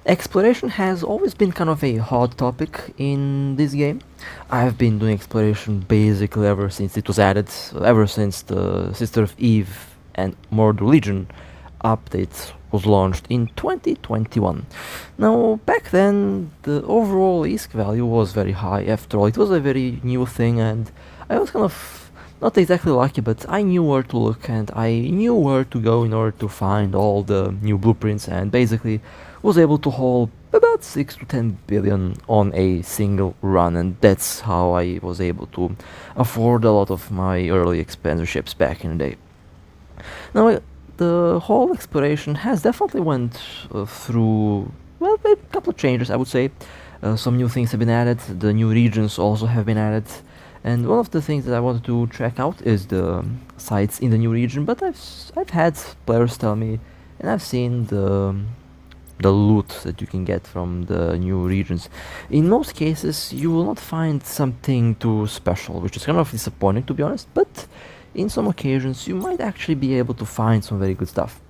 Exploration has always been kind of a hot topic in this game. I've been doing exploration basically ever since it was added, ever since the Sister of Eve and Murder Legion update was launched in 2021. Now, back then, the overall ISK value was very high. After all, it was a very new thing, and I was kind of not exactly lucky, but I knew where to look and I knew where to go in order to find all the new blueprints, and basically was able to haul about 6 to 10 billion on a single run, and that's how I was able to afford a lot of my early expensive ships back in the day. Now, the whole exploration has definitely went through, well, a couple of changes, I would say. Some new things have been added, the new regions also have been added, and one of the things that I wanted to check out is the sites in the new region, but I've had players tell me, and I've seen the loot that you can get from the new regions. In most cases, you will not find something too special, which is kind of disappointing, to be honest, but in some occasions you might actually be able to find some very good stuff.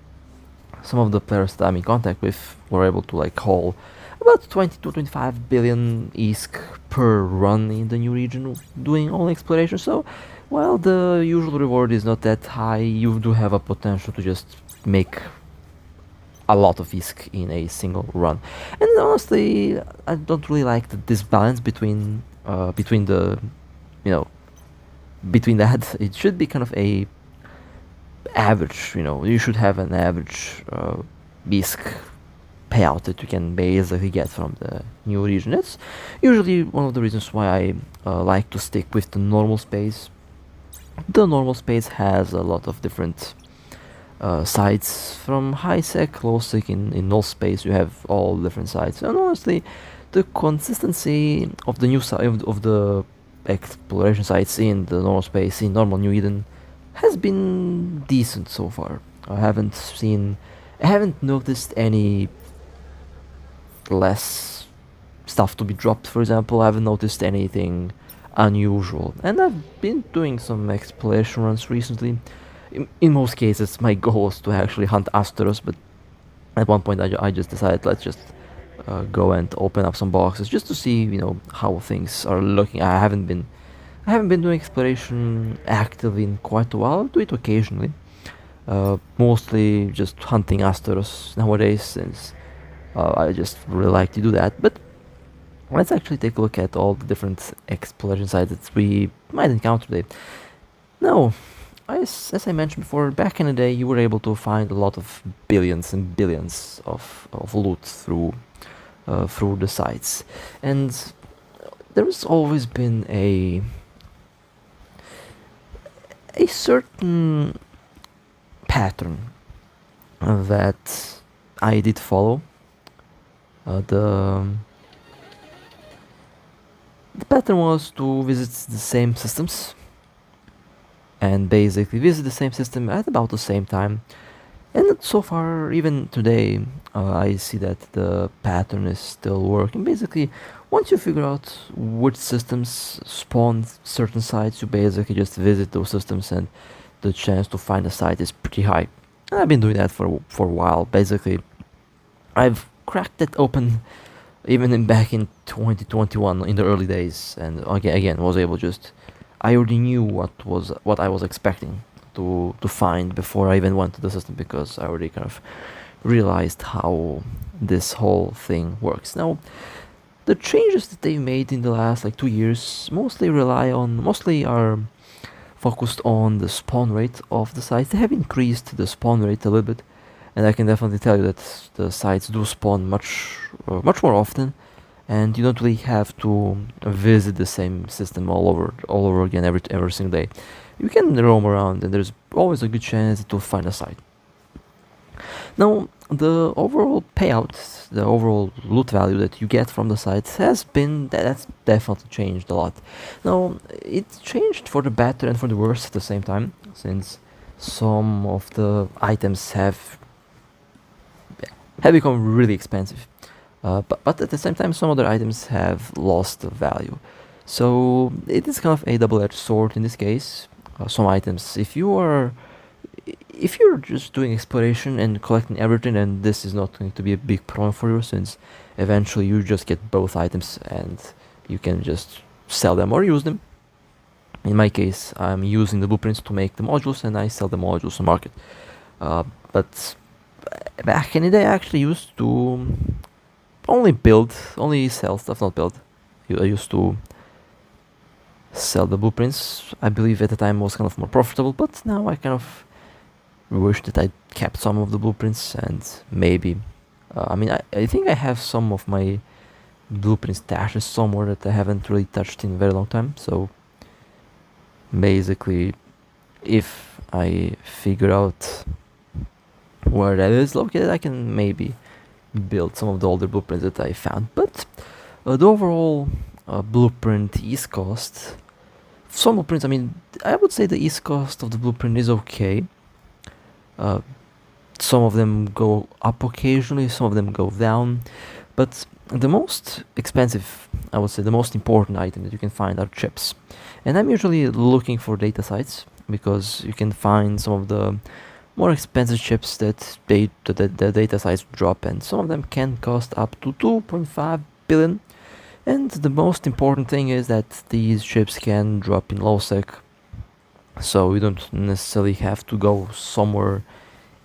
Some of the players that I'm in contact with were able to haul about 20 to 25 billion ISK per run in the new region doing all exploration, so while the usual reward is not that high, you do have a potential to just make a lot of ISK in a single run. And honestly, I don't really like this balance between the, you know, between that. It should be kind of a average. You should have an average ISK payout that you can basically get from the new region. That's usually one of the reasons why I like to stick with the normal space. The normal space has a lot of different sites, from high sec, low sec. In null space you have all different sites, and honestly the consistency of the new side of the exploration sites in the normal space, in normal New Eden, has been decent so far. I haven't noticed any less stuff to be dropped, for example. I haven't noticed anything unusual, and I've been doing some exploration runs recently. In most cases, my goal was to actually hunt Asteros, but at one point I just decided, let's just go and open up some boxes just to see, how things are looking. I haven't been doing exploration actively in quite a while. I do it occasionally, mostly just hunting Asteros nowadays, since I just really like to do that. But let's actually take a look at all the different exploration sites that we might encounter today. Now, as I mentioned before, back in the day, you were able to find a lot of billions and billions of loot through the sites, and there's always been a certain pattern that I did follow. The pattern was to visit the same systems, and basically visit the same system at about the same time. And so far, even today, I see that the pattern is still working. Basically, once you figure out which systems spawn certain sites, you basically just visit those systems, and the chance to find a site is pretty high. And I've been doing that for a while. Basically, I've cracked it open even back in 2021 in the early days, and again was able just. I already knew what I was expecting to find before I even went to the system, because I already kind of realized how this whole thing works. Now, the changes that they've made in the last 2 years mostly are focused on the spawn rate of the sites. They have increased the spawn rate a little bit, and I can definitely tell you that the sites do spawn much more often, and you don't really have to visit the same system all over again every single day. You can roam around, and there's always a good chance to find a site. Now, the overall payout, the overall loot value that you get from the sites that's definitely changed a lot. Now, it's changed for the better and for the worse at the same time, since some of the items have become really expensive. But at the same time, some other items have lost value. So it is kind of a double-edged sword in this case. Some items, if you are if you're just doing exploration and collecting everything, then this is not going to be a big problem for you, since eventually you just get both items and you can just sell them or use them. In my case, I'm using the blueprints to make the modules and I sell the modules on market. But back in the day, I actually used to only sell stuff, not build. I used to sell the blueprints. I believe at the time was kind of more profitable, but now I kind of wish that I kept some of the blueprints and maybe. I think I have some of my blueprint stashes somewhere that I haven't really touched in a very long time. So basically, if I figure out where that is located, I can maybe build some of the older blueprints that I found. But the overall blueprint east cost, some blueprints, I would say the east cost of the blueprint is okay. Some of them go up occasionally, some of them go down, but the most expensive, I would say the most important item that you can find are chips. And I'm usually looking for data sites, because you can find some of the more expensive chips that the data sites drop, and some of them can cost up to 2.5 billion. And the most important thing is that these chips can drop in low sec, so you don't necessarily have to go somewhere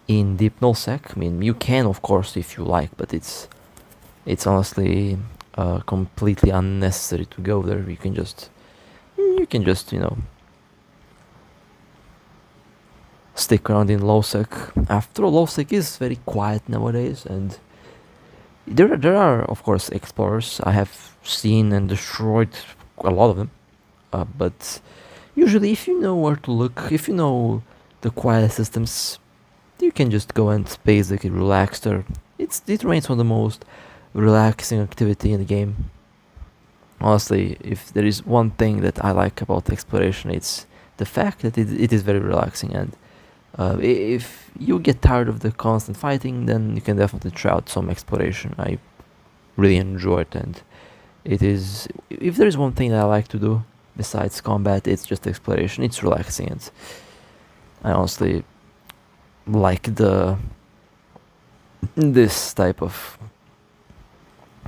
in deep nullsec. You can, of course, if you like, but it's honestly completely unnecessary to go there. You can just stick around in low sec. After all, low sec is very quiet nowadays, and there are, of course, explorers. I have seen and destroyed a lot of them, but usually, if you know where to look, if you know the quiet systems, you can just go and basically relax there. It remains one of the most relaxing activity in the game. Honestly, if there is one thing that I like about exploration, it's the fact that it is very relaxing. And if you get tired of the constant fighting, then you can definitely try out some exploration. I really enjoy it, and it is, if there is one thing that I like to do besides combat, it's just exploration. It's relaxing, and I honestly like this type of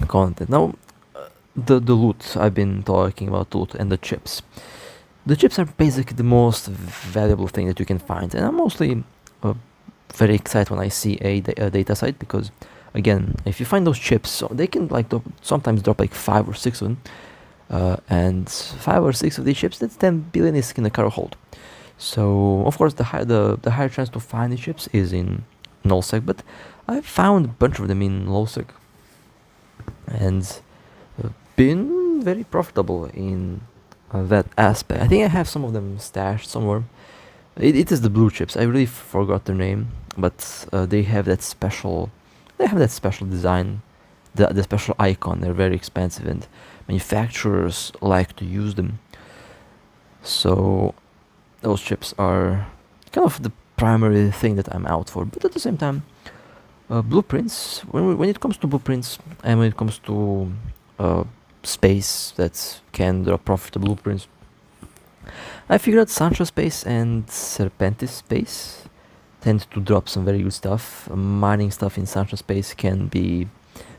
content. Now, the loot, I've been talking about loot and the chips. The chips are basically the most valuable thing that you can find, and I'm mostly very excited when I see a data site, because again, if you find those chips, they can sometimes drop like 5 or 6 of them, and 5 or 6 of these chips, that's 10 billion is in the cargo hold. So of course the higher chance to find the chips is in nullsec, but I found a bunch of them in lowsec, and been very profitable in that aspect. I think I have some of them stashed somewhere. It is the blue chips. I really forgot their name, but they have that special design, the special icon. They're very expensive, and manufacturers like to use them. So those chips are kind of the primary thing that I'm out for. But at the same time, blueprints, when it comes to blueprints and when it comes to space that can drop profitable blueprints, I figured out Sancho space and Serpentis space tend to drop some very good stuff. Mining stuff in Sancho space can be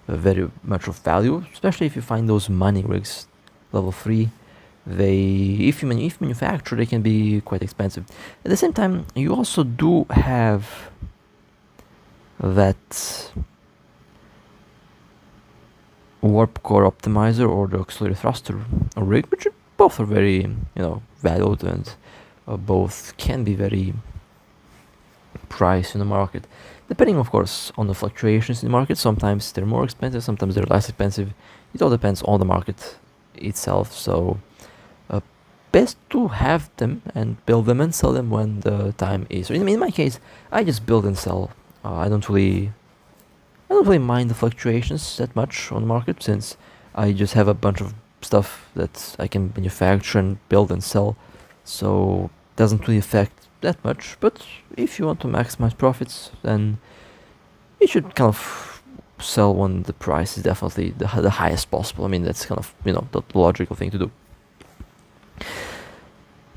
very much of value, especially if you find those mining rigs level 3. If you manufacture, they can be quite expensive. At the same time, you also do have that warp core optimizer or the auxiliary thruster rig, which both are very valued, and both can be very priced in the market, depending of course on the fluctuations in the market. Sometimes they're more expensive, sometimes they're less expensive. It all depends on the market itself. So best to have them and build them and sell them when the time is. So in my case, I just build and sell. I don't really mind the fluctuations that much on the market, since I just have a bunch of stuff that I can manufacture and build and sell, so it doesn't really affect that much. But if you want to maximize profits, then you should kind of sell when the price is definitely the highest possible. That's kind of the logical thing to do.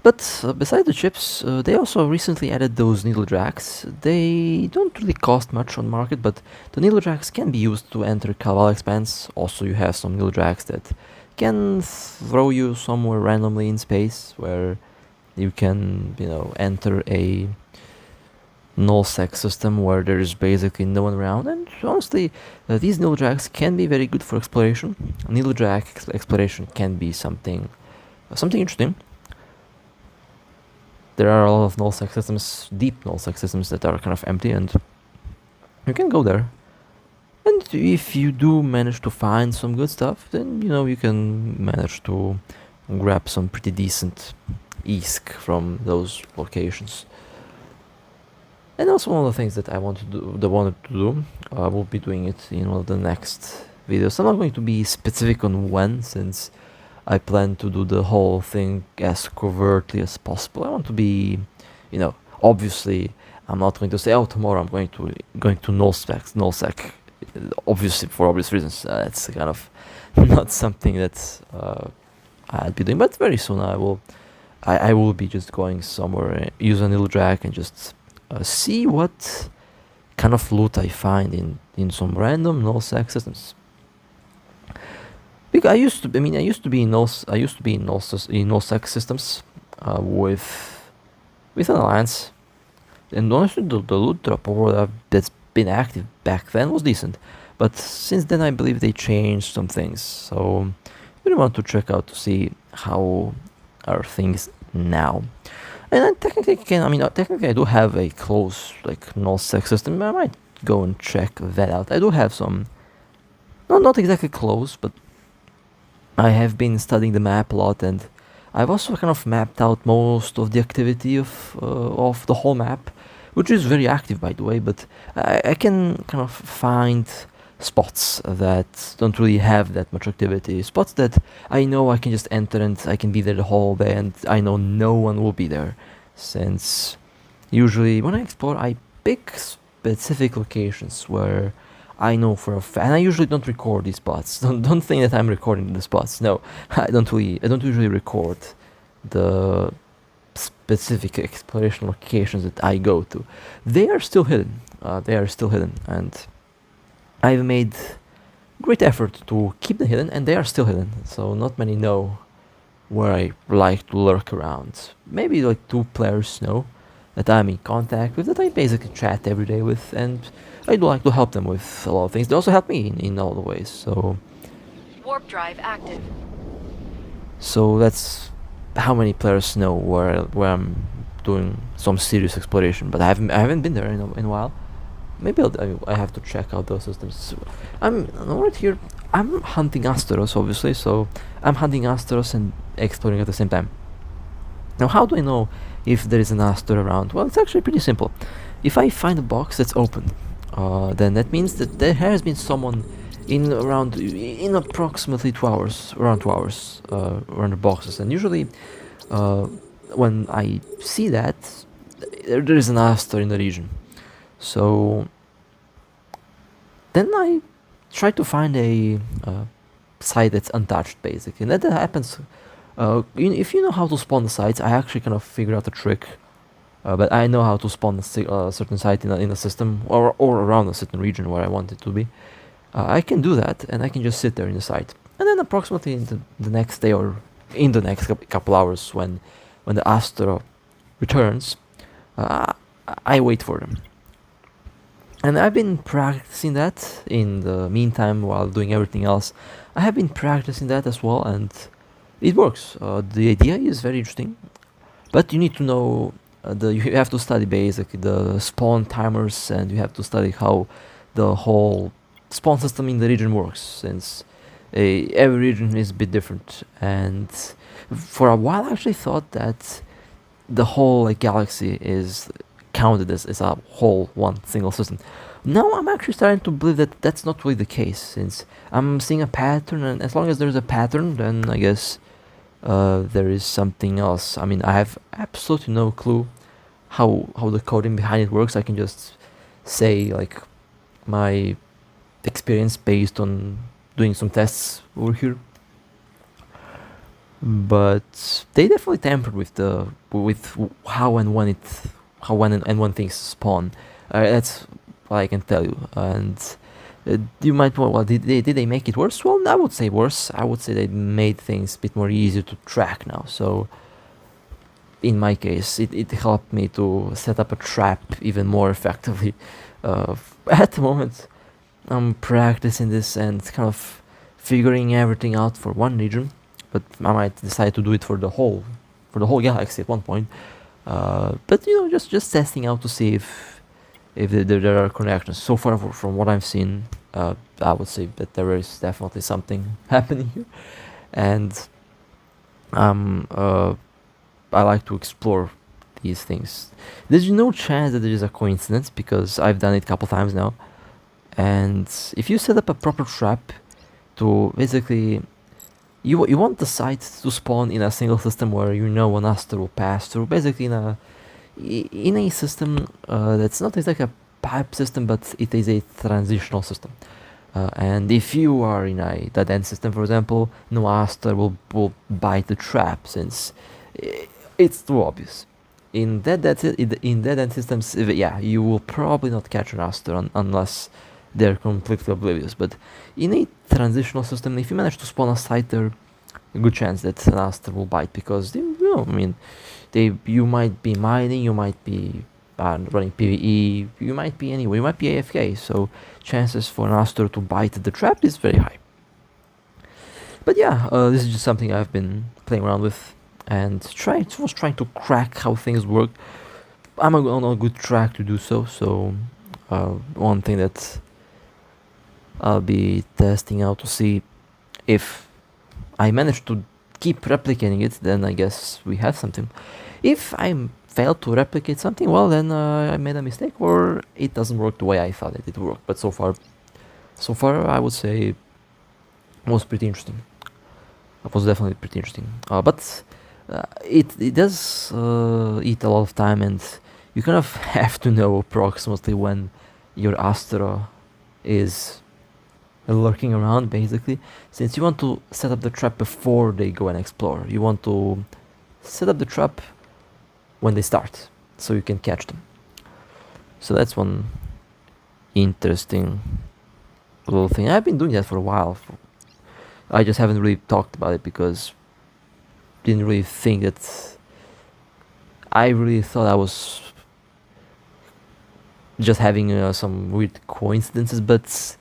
But beside the chips, they also recently added those needle jacks. They don't really cost much on market, but the needle jacks can be used to enter Calval expanse. Also, you have some needle jacks that can throw you somewhere randomly in space, where you can, enter a null-sec system where there is basically no one around. And honestly, these needle jacks can be very good for exploration. Needle jack exploration can be something interesting. There are a lot of null-sec systems, deep null-sec systems that are kind of empty, and you can go there. And if you do manage to find some good stuff, then you can manage to grab some pretty decent ESC from those locations. And also one of the things that I wanted to do, I will be doing it in one of the next videos. I'm not going to be specific on when, since I plan to do the whole thing as covertly as possible. I want to be, obviously, I'm not going to say, oh, tomorrow I'm going to nullsec. Obviously, for obvious reasons, that's kind of not something that I'll be doing. But very soon I will be just going somewhere, use a needle jack, and just see what kind of loot I find in some random nullsec systems. Because I used to be in nullsec systems with an alliance, and honestly, the loot drop over that's been active back then was decent. But since then, I believe they changed some things. So we want to check out to see how are things now. And I technically I do have a close nullsec system. I might go and check that out. I do have some, not exactly close, but I have been studying the map a lot, and I've also kind of mapped out most of the activity of the whole map, which is very active, by the way. But I can kind of find spots that don't really have that much activity, spots that I know I can just enter and I can be there the whole day, and I know no one will be there, since usually when I explore I pick specific locations where I know for a fact, and I usually don't record these spots. Don't think that I'm recording the spots. No, I don't usually record the specific exploration locations that I go to. They are still hidden. And I've made great effort to keep them hidden, and they are still hidden. So not many know where I like to lurk around. Maybe 2 players know that I'm in contact with, that I basically chat every day with, and I do like to help them with a lot of things. They also help me in all the ways. So warp drive active. So that's how many players know where I'm doing some serious exploration. But I haven't been there in a while. Maybe I have to check out those systems. I'm right here. I'm hunting Asteros, obviously. So I'm hunting Asteros and exploring at the same time. Now, how do I know if there is an Aster around? Well, it's actually pretty simple. If I find a box that's open, then that means that there has been someone in approximately 2 hours, around the boxes. And usually, when I see that, there is an Aster in the region. So then I try to find a site that's untouched, basically. And that happens. If you know how to spawn the sites, I actually kind of figured out a trick. But I know how to spawn a certain site in a system or around a certain region where I want it to be. I can do that, and I can just sit there in the site. And then approximately in the next day or in the next couple hours, when the Aster returns, I wait for them. And I've been practicing that in the meantime while doing everything else. I have been practicing that as well, and it works. The idea is very interesting, but you need to know you have to study basically the spawn timers, and you have to study how the whole spawn system in the region works, since every region is a bit different. And for a while I actually thought that the whole galaxy is counted as a whole one single system. Now I'm actually starting to believe that that's not really the case, since I'm seeing a pattern, and as long as there's a pattern, then I guess there is something else. I mean, I have absolutely no clue how the coding behind it works. I can just say my experience based on doing some tests over here. but they definitely tampered with how and when and when things spawn. That's what I can tell you. And you might wonder, well, did they make it worse? Well, I would say worse. I would say they made things a bit more easier to track now. So in my case, it helped me to set up a trap even more effectively. At the moment, I'm practicing this and kind of figuring everything out for one region, but I might decide to do it for the whole galaxy at one point. But just testing out to see if there are connections. So far, from what I've seen, I would say that there is definitely something happening here, and I like to explore these things. There's no chance that there is a coincidence because I've done it a couple times now. And if you set up a proper trap to basically, you want the site to spawn in a single system where an aster will pass through, basically in a system that's not exactly a pipe system, but it is a transitional system. And if you are in a dead end system, for example, no aster will bite the trap since it's too obvious. In dead end systems, yeah, you will probably not catch an aster unless they're completely oblivious. But in a transitional system, if you manage to spawn a site there, a good chance that an aster will bite because you might be mining, you might be running PvE, you might be anywhere, you might be AFK. So chances for an aster to bite the trap is very high. But yeah, this is just something I've been playing around with and trying to crack how things work. I'm on a good track to do so. So one thing that I'll be testing out to see if I manage to keep replicating it, then I guess we have something. If I fail to replicate something, well, then I made a mistake, or it doesn't work the way I thought it would work. But so far, I would say it was pretty interesting. It was definitely pretty interesting. But it does eat a lot of time, and you kind of have to know approximately when your Astra is lurking around, basically, since you want to set up the trap before they go and explore. You want to set up the trap when they start, so you can catch them. So that's one interesting little thing. I've been doing that for a while. I just haven't really talked about it because didn't really think that I really thought I was just having some weird coincidences, but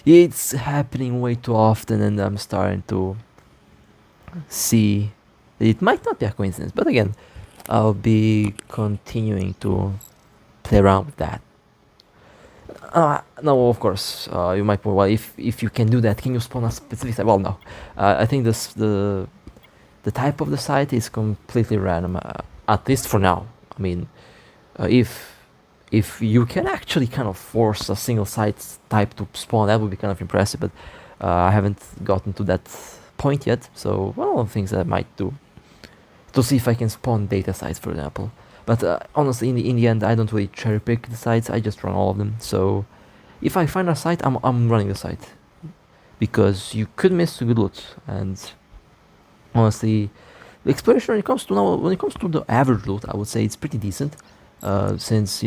it's happening way too often, and I'm starting to see that it might not be a coincidence. But again, I'll be continuing to play around with that. No, of course, you might point, well, if you can do that, can you spawn a specific site? Well, no. I think the type of the site is completely random, at least for now. I mean, if you can actually kind of force a single site type to spawn, that would be kind of impressive, but I haven't gotten to that point yet. So one of the things that I might do to see if I can spawn data sites, for example. But honestly, in the end, I don't really cherry pick the sites. I just run all of them. So if I find a site, I'm running the site, because you could miss good loot. And honestly, the exploration when it comes to the average loot, I would say it's pretty decent. Since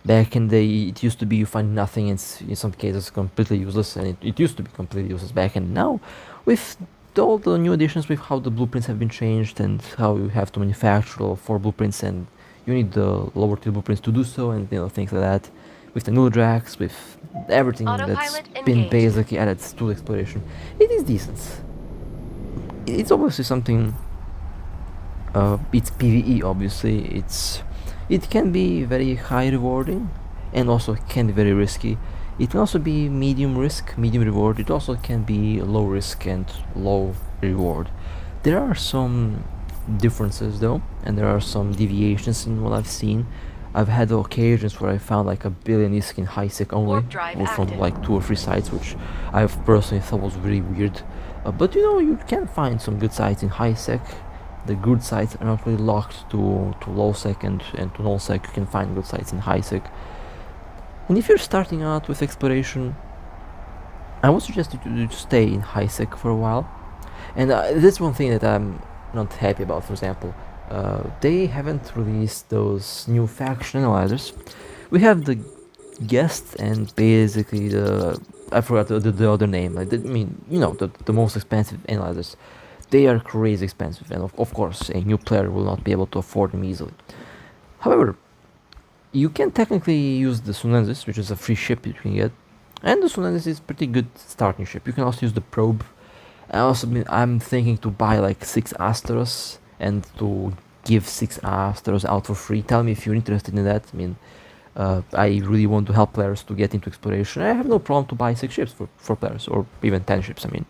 back in the day it used to be you find nothing, and in some cases completely useless, and it used to be completely useless back. And now with all the new additions, with how the blueprints have been changed and how you have to manufacture all 4 blueprints, and you need the lower tier blueprints to do so, and things like that, with the new tracks, with everything that's been basically added to the exploration, it is decent. It's obviously something. It's PvE, obviously. It can be very high rewarding, and also can be very risky. It can also be medium risk, medium reward. It also can be low risk and low reward. There are some differences though, and there are some deviations in what I've seen. I've had occasions where I found like 1 billion ISK in high sec only, or from like 2 or 3 sites, which I've personally thought was really weird. But you can find some good sites in high sec. The good sites are not really locked to low sec and to null sec. You can find good sites in high sec. And if you're starting out with exploration, I would suggest you to stay in high sec for a while. And this one thing that I'm not happy about. For example, they haven't released those new faction analyzers. We have the guest and basically the I forgot the other name. Like I mean, you know, the most expensive analyzers. They are crazy expensive, and of course, a new player will not be able to afford them easily. However, you can technically use the Sunensis, which is a free ship you can get, and the Sunensis is pretty good starting ship. You can also use the probe. I'm thinking to buy like 6 Astros and to give 6 Astros out for free. Tell me if you're interested in that. I mean, I really want to help players to get into exploration. I have no problem to buy 6 ships for players, or even 10 ships. I mean,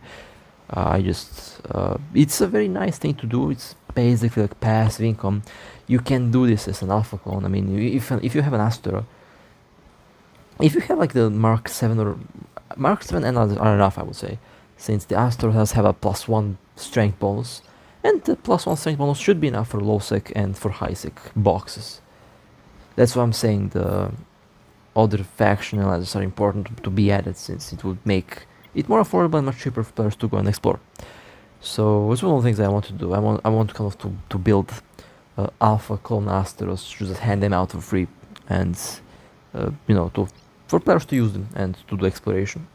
it's a very nice thing to do. It's basically like passive income. You can do this as an alpha clone. I mean, if you have an Astro, if you have like the Mark 7 or Mark 7 and others are enough, I would say, since the Astro does have a +1 strength bonus, and the +1 strength bonus should be enough for low sec and for high sec boxes. That's why I'm saying the other faction analyzers are important to be added, since it would make it more affordable and much cheaper for players to go and explore. So it's one of the things I want to do. I want kind of to build alpha clone Astros, just hand them out for free, and you know, for players to use them and to do exploration.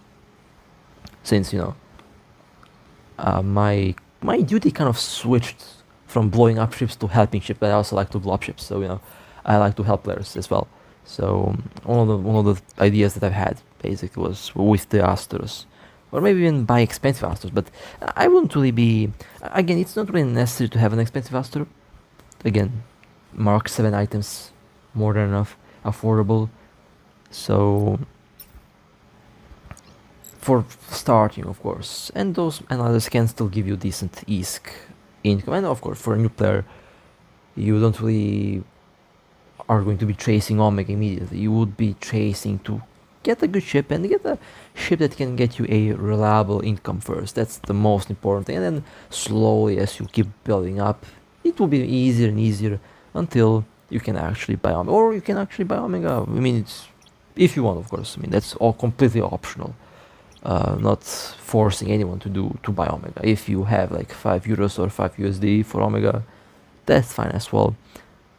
Since, you know, my duty kind of switched from blowing up ships to helping ships, but I also like to blow up ships. So, you know, I like to help players as well. So one of the ideas that I've had basically was with the Astros, or maybe even buy expensive Astros. But I wouldn't really be. Again, it's not really necessary to have an expensive Astro. Again, Mark 7 items, more than enough, affordable. So for starting, of course, and those analyzers can still give you decent ISK income. And of course, for a new player, you don't really are going to be chasing Omega immediately. You would be chasing to get a good ship and get a ship that can get you a reliable income first. That's the most important thing. And then slowly, as you keep building up, it will be easier and easier until you can actually buy Omega. Or you can actually buy Omega. I mean, it's if you want, of course. I mean, that's all completely optional. Not forcing anyone to buy Omega. If you have like €5 or 5 USD for Omega, that's fine as well.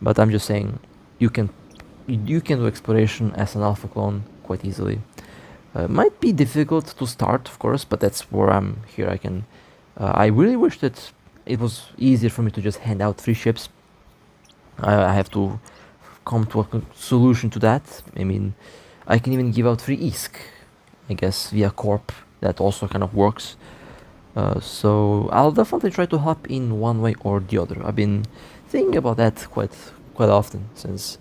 But I'm just saying, you can do exploration as an alpha clone quite easily. Might be difficult to start, of course, but that's where I'm here. I really wish that it was easier for me to just hand out free ships. I have to come to a solution to that. I mean, I can even give out free ISK, I guess, via Corp. That also kind of works. So I'll definitely try to hop in one way or the other. I've been thinking about that quite often, since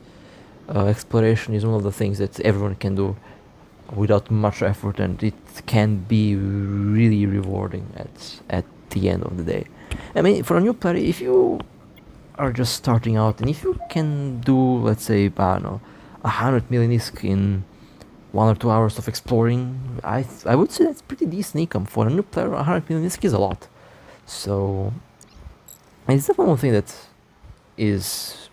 exploration is one of the things that everyone can do without much effort, and it can be really rewarding at the end of the day. I mean, for a new player, if you are just starting out, and if you can do, let's say, I don't know, 100 million ISK in 1 or 2 hours of exploring, I would say that's pretty decent income. For a new player, 100 million ISK is a lot. So it's definitely one thing that is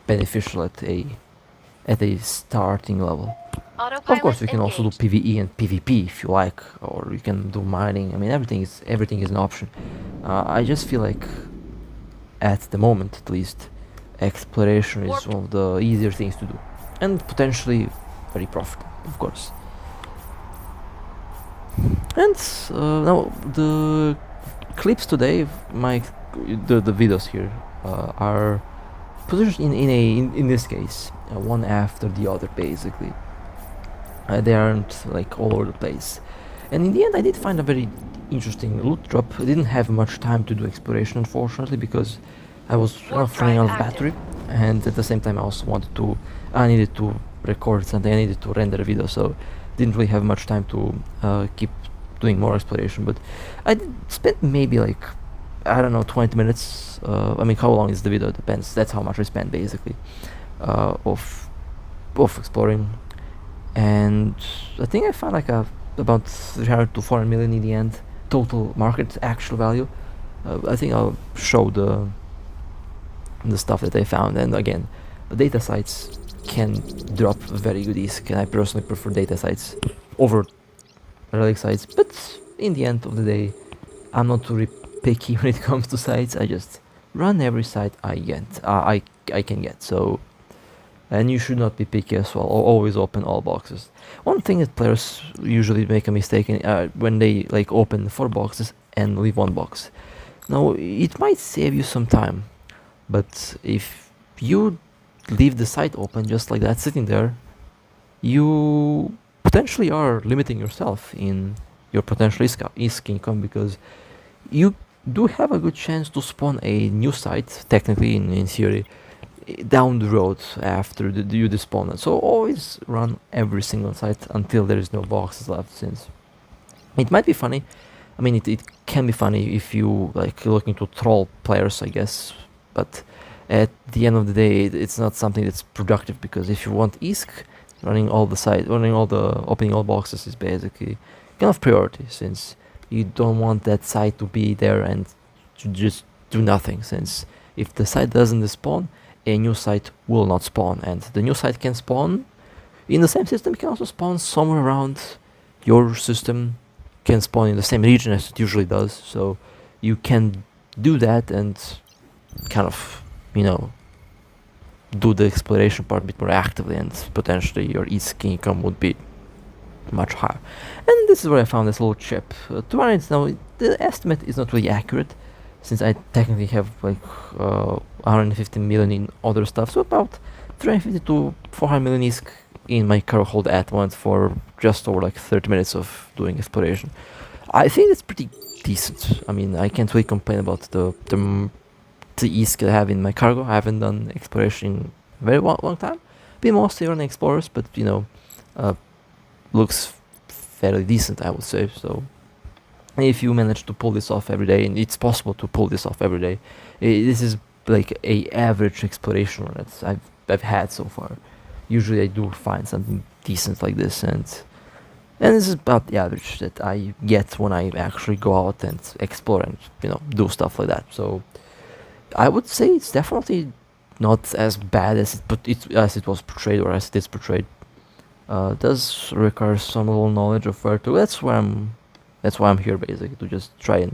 beneficial at a starting level. Of course, you can also do PvE and PvP if you like, or you can do mining. I mean, everything is an option. I just feel like, at the moment at least, exploration is one of the easier things to do, and potentially very profitable, of course. And now the clips today, the videos here are positioned in this case, one after the other, basically. They aren't like all over the place. And in the end, I did find a very interesting loot drop. I didn't have much time to do exploration, unfortunately, because I was running out of battery, and at the same time I needed to record something, I needed to render a video, so didn't really have much time to keep doing more exploration. But I did spend maybe like, I don't know, 20 minutes. I mean, how long is the video? It depends. That's how much I spent, basically, of exploring. And I think I found like about 300 to 400 million in the end, total market actual value. I think I'll show the stuff that I found. And again, the data sites can drop very good ISK, and I personally prefer data sites over relic sites. But in the end of the day, I'm not very picky when it comes to sites. I just run every site I get. I can get. So, and you should not be picky as well. Always open all boxes. One thing that players usually make a mistake in when they like open 4 boxes and leave 1 box. Now it might save you some time, but if you leave the site open just like that, sitting there, you potentially are limiting yourself in your potential ISK income, because you do have a good chance to spawn a new site, technically in theory, down the road after you despawn it. So always run every single site until there is no boxes left, since it might be funny. I mean, it can be funny if you like looking to troll players, I guess, but at the end of the day, it's not something that's productive, because if you want ISK, running all the site, opening all boxes is basically kind of priority, since you don't want that site to be there and to just do nothing, since if the site doesn't despawn, a new site will not spawn, and the new site can spawn in the same system, it can also spawn somewhere around your system, can spawn in the same region as it usually does, so you can do that and kind of, you know, do the exploration part a bit more actively, and potentially your ISK income would be much higher. And this is where I found this little chip. To be honest, now the estimate is not really accurate, since I technically have like 150 million in other stuff, so about 350 to 400 million ISK in my cargo hold at once for just over like 30 minutes of doing exploration. I think it's pretty decent. I mean, I can't really complain about the ISK I have in my cargo. I haven't done exploration in a very long time. Been mostly running explorers, but you know, looks fairly decent, I would say. So if you manage to pull this off every day, and it's possible to pull this off every day, this is like a average exploration run that I've had so far. Usually I do find something decent like this, and this is about the average that I get when I actually go out and explore and, you know, do stuff like that. So I would say it's definitely not as bad as it was portrayed, or as it is portrayed. Does require some little knowledge of where to. That's why I'm here, basically, to just try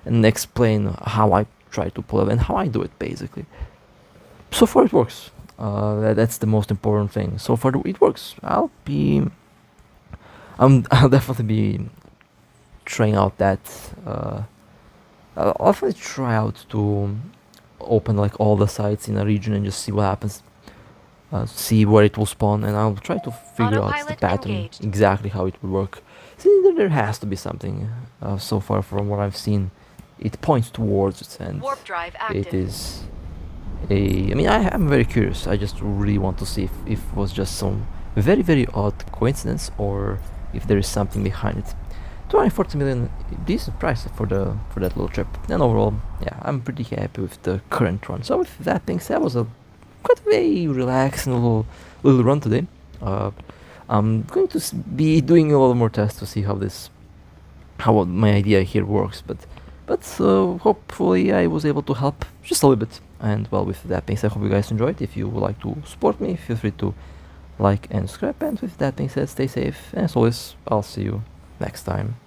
and explain how I try to pull it and how I do it, basically. So far it works. That's the most important thing. So far it works. I'll definitely be trying out that. I'll definitely try out to open like all the sites in a region and just see what happens. See where it will spawn, and I'll try to figure out the Autopilot pattern, engaged. exactly how it will work. See, there has to be something. So far, from what I've seen, it points towards it, and Warp drive it active. is a. I mean, I'm very curious. I just really want to see if it was just some very very odd coincidence, or if there is something behind it. 240 million, decent price for that little trip. And overall, yeah, I'm pretty happy with the current run. So with that being said, it was a quite a very relaxing little run today. I'm going to be doing a lot more tests to see how my idea here works. But hopefully I was able to help just a little bit. And well, with that being said, I hope you guys enjoyed. If you would like to support me, feel free to like and subscribe. And with that being said, stay safe. And as always, I'll see you next time.